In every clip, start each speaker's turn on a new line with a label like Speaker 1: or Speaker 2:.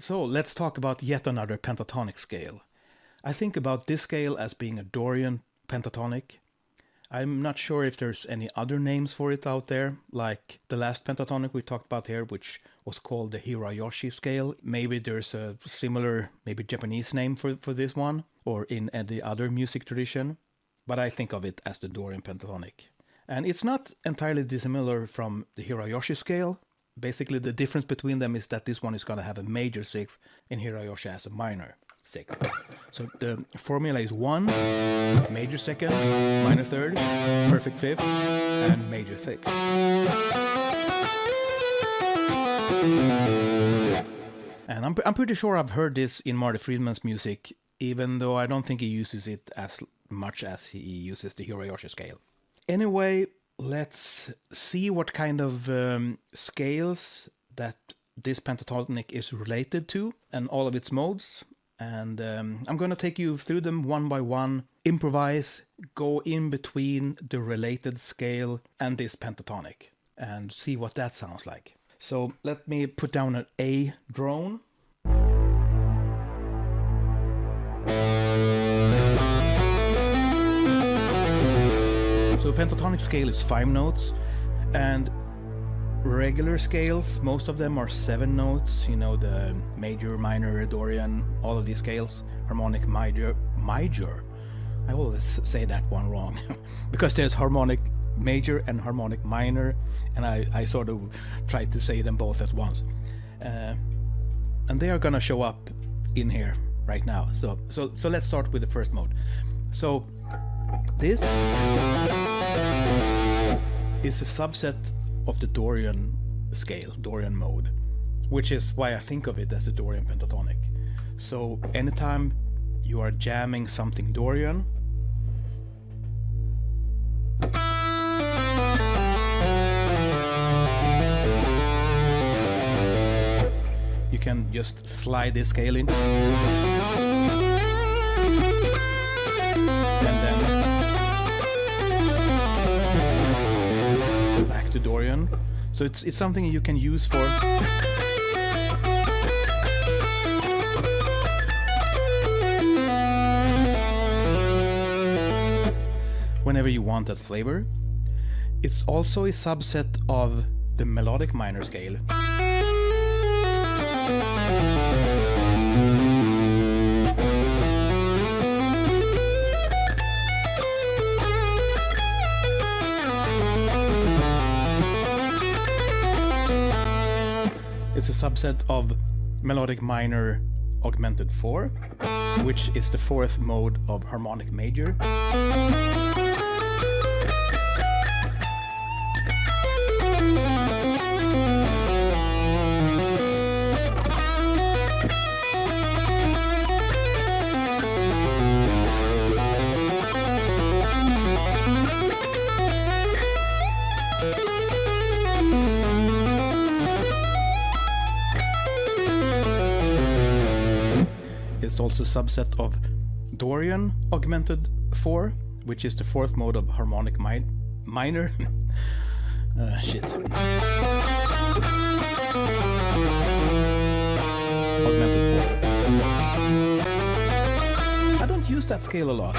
Speaker 1: So let's talk about yet another pentatonic scale. I think about this scale as being a Dorian pentatonic. I'm not sure if there's any other names for it out there, like the last pentatonic we talked about here, which was called the Hirayoshi scale. Maybe there's a similar, maybe Japanese name for this one, or in any other music tradition, but I think of it as the Dorian pentatonic. And it's not entirely dissimilar from the Hirayoshi scale. Basically, the difference between them is that this one is going to have a major sixth, and Hirayoshi has a minor sixth. So the formula is 1, major second, minor third, perfect fifth, and major sixth. And I'm pretty sure I've heard this in Marty Friedman's music, even though I don't think he uses it as much as he uses the Hirayoshi scale. Anyway, let's see what kind of scales that this pentatonic is related to and all of its modes. And I'm going to take you through them one by one, improvise, go in between the related scale and this pentatonic, and see what that sounds like. So let me put down an A drone. So pentatonic scale is 5 notes, and regular scales, most of them are 7 notes, you know, the major, minor, Dorian, all of these scales, harmonic major. I always say that one wrong, because there's harmonic major and harmonic minor, and I sort of tried to say them both at once. And they are gonna show up in here right now. So let's start with the first mode. So this is a subset of the Dorian scale, Dorian mode, which is why I think of it as a Dorian pentatonic. So anytime you are jamming something Dorian, you can just slide this scale in, and then back to Dorian. So it's something you can use for whenever you want that flavor. It's also a subset of the melodic minor scale. It's a subset of melodic minor augmented 4, which is the 4th mode of harmonic major. It's also a subset of Dorian augmented 4, which is the 4th mode of harmonic minor. Shit. Augmented 4. I don't use that scale a lot.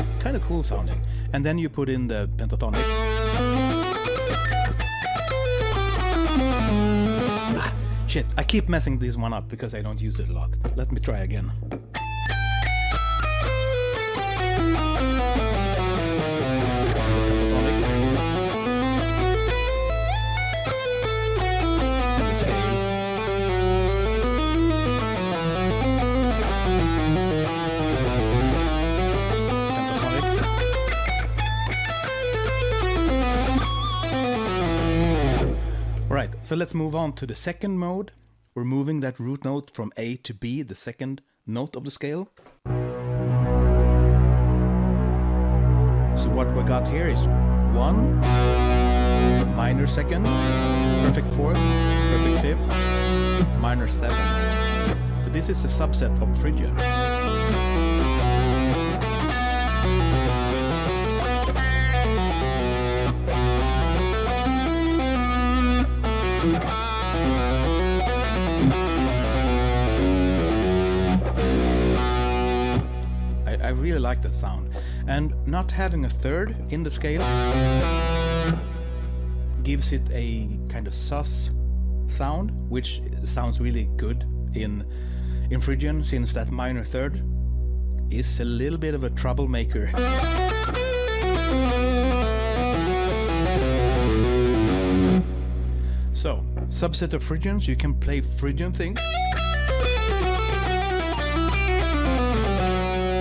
Speaker 1: It's kind of cool sounding. And then you put in the pentatonic. Shit, I keep messing this one up because I don't use it a lot. Let me try again. Alright, so let's move on to the second mode. We're moving that root note from A to B, the second note of the scale. So what we got here is 1, minor second, perfect 4th, perfect 5th, minor 7. So this is a subset of Phrygian. I really like that sound, and not having a third in the scale gives it a kind of sus sound, which sounds really good in Phrygian, since that minor third is a little bit of a troublemaker. So, subset of Phrygians, you can play Phrygian things.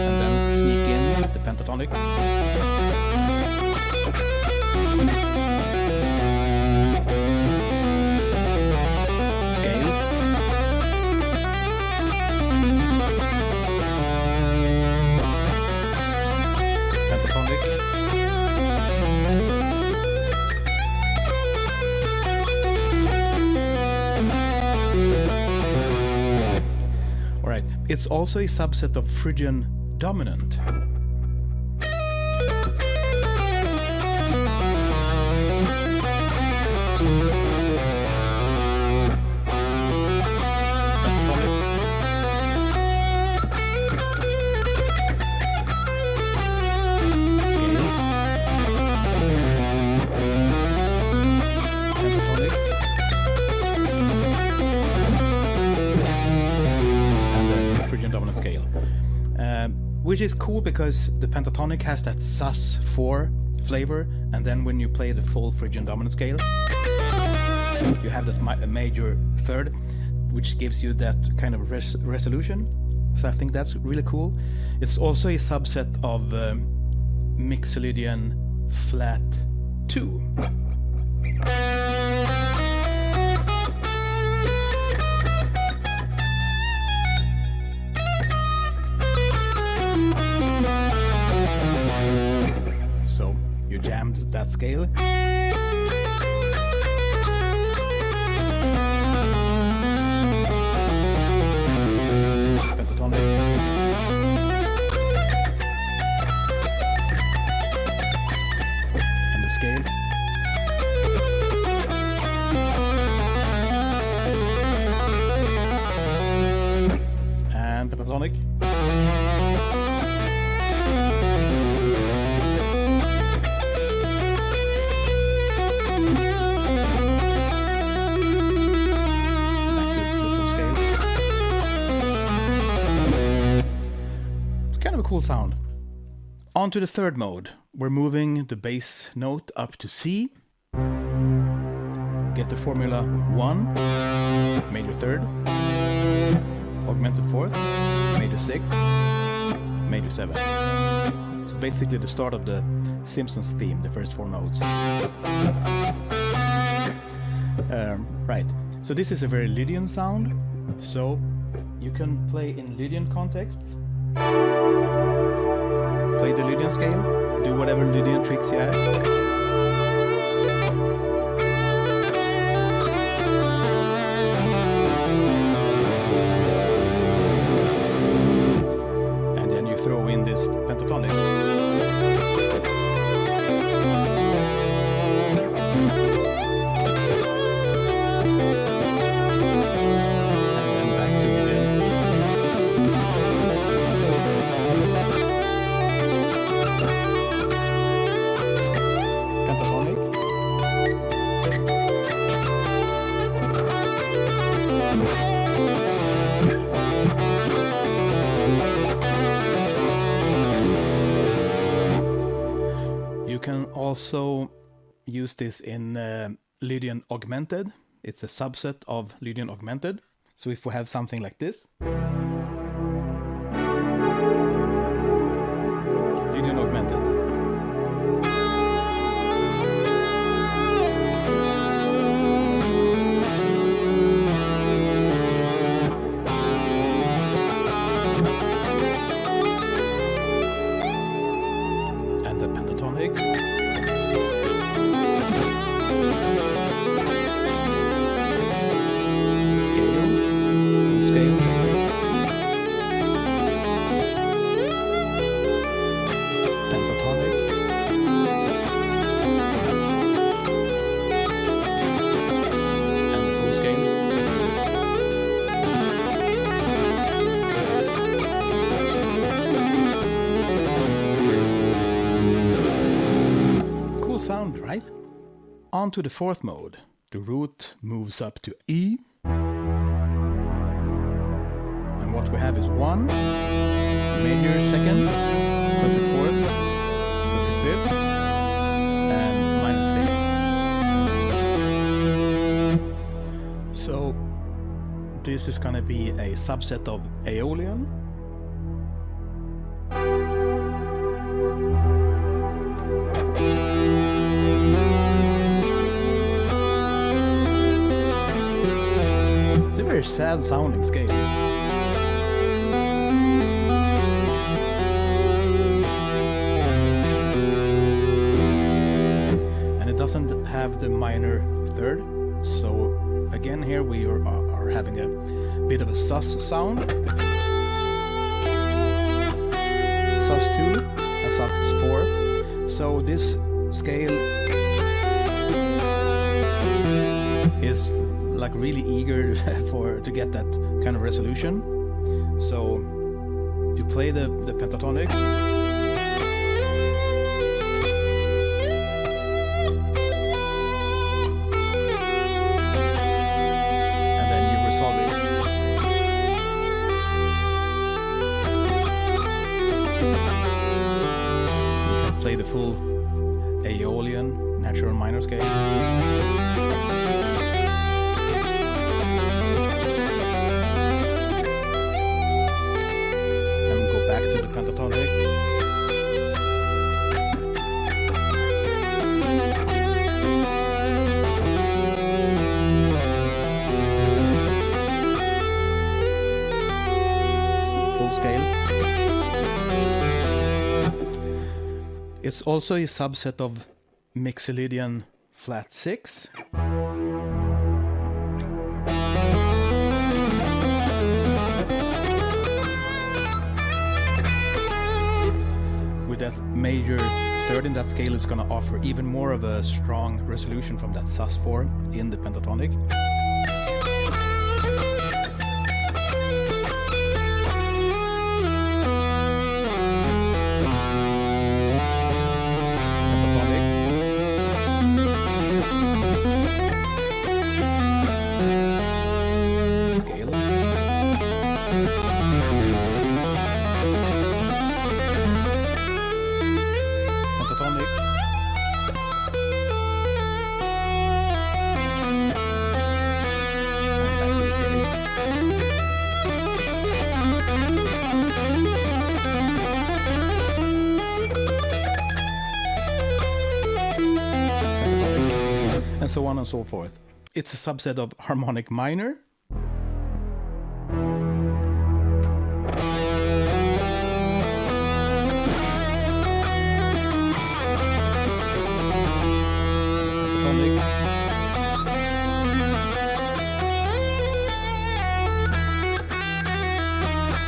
Speaker 1: And then sneak in the pentatonic. Scale. Pentatonic. Alright, it's also a subset of Phrygian dominant. Which is cool because the pentatonic has that sus4 flavor, and then when you play the full Phrygian dominant scale, you have that major third, which gives you that kind of resolution. So I think that's really cool. It's also a subset of Mixolydian flat 2. You jammed that scale. Pentatonic. And the scale. And pentatonic. Cool sound. On to the third mode. We're moving the bass note up to C. Get the formula 1, major third, augmented fourth, major sixth, major seventh. So basically the start of the Simpsons theme, the first 4 notes. Right, so this is a very Lydian sound, so you can play in Lydian contexts. Play the Lydian scale, do whatever Lydian tricks you have. And then you throw in this pentatonic. You can also use this in Lydian augmented. It's a subset of Lydian augmented. So if we have something like this, Lydian augmented. And the pentatonic. Scale, full scale. on to the fourth mode. The root moves up to E. And what we have is 1, major second, perfect fourth, perfect fifth, and minor sixth. So this is gonna be a subset of Aeolian. It's a very sad sounding scale. And it doesn't have the minor third, so again here we are having a bit of a sus sound. Sus 2 and sus 4. So this scale is like really eager to get that kind of resolution. So you play the pentatonic, and then you resolve it. You can play the full Aeolian natural minor scale. To the pentatonic. Full scale. It's also a subset of Mixolydian flat 6. That major third in that scale is going to offer even more of a strong resolution from that sus 4 in the pentatonic. And so on and so forth. It's a subset of harmonic minor.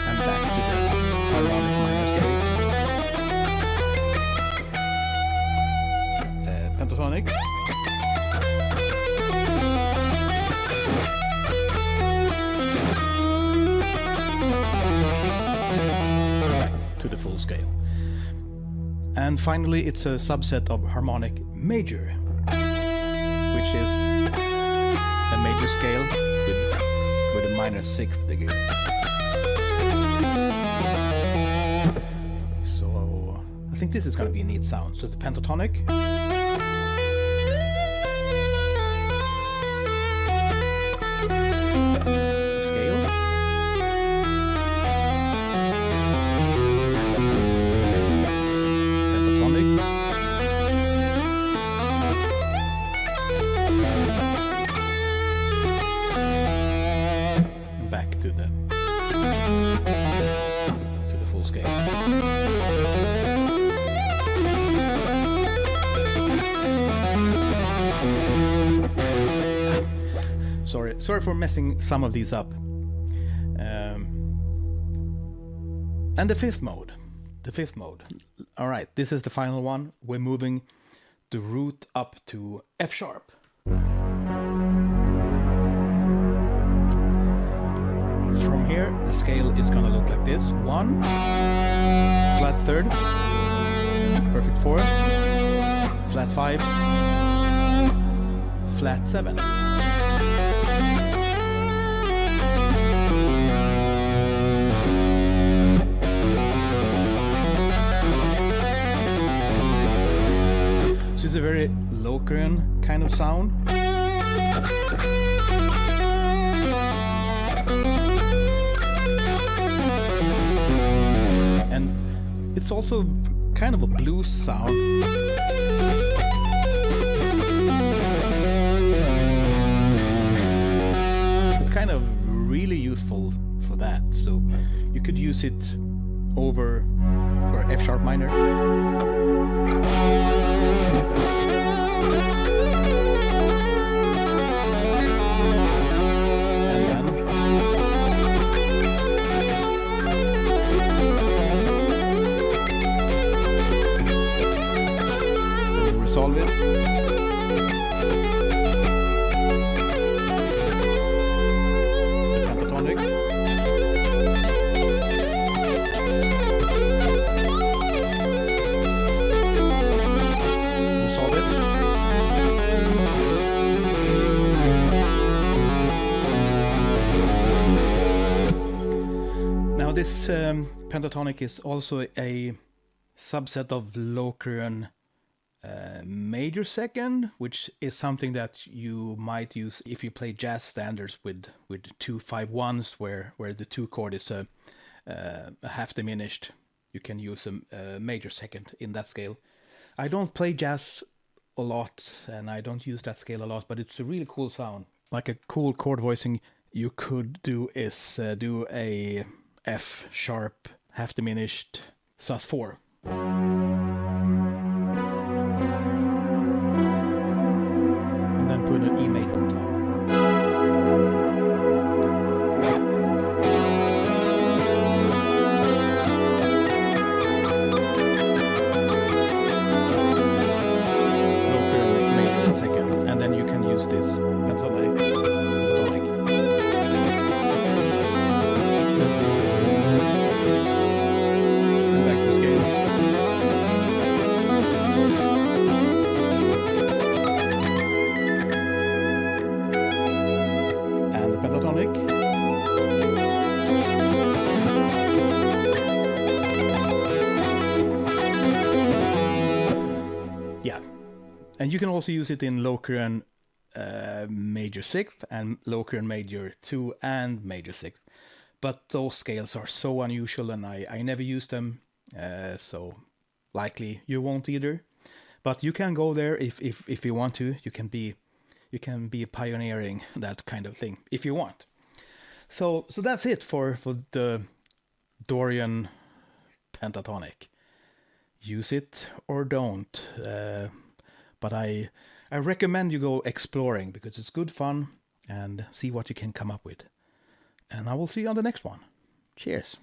Speaker 1: And back to the harmonic minor scale. Pentatonic. To the full scale. And finally, it's a subset of harmonic major, which is a major scale with a minor sixth degree. So I think this is going to be a neat sound. So the pentatonic. Back to the full scale. Sorry for messing some of these up. And the fifth mode. All right, this is the final one. We're moving the root up to F sharp. From here, the scale is gonna look like this. 1, flat third, perfect 4, flat 5, flat 7. So it's a very Locrian kind of sound. And it's also kind of a blues sound. It's kind of really useful for that. So you could use it over or F sharp minor. Solve it. The pentatonic. Solve it. Now this pentatonic is also a subset of Locrian major second, which is something that you might use if you play jazz standards with 2-5-1s, where the 2 chord is a half diminished. You can use a major second in that scale. I don't play jazz a lot, and I don't use that scale a lot, but it's a really cool sound. Like a cool chord voicing you could do is do a F sharp half diminished sus4. Then put an E major on top. Local major second, and then you can use this pentatonic. And back to scale. Pentatonic. Yeah, and you can also use it in Locrian major 6th and Locrian major 2 and major 6th, but those scales are so unusual and I never use them, so likely you won't either. But you can go there if you want to. You can be pioneering that kind of thing if you want. So that's it for the Dorian pentatonic. Use it or don't. But I recommend you go exploring because it's good fun and see what you can come up with. And I will see you on the next one. Cheers.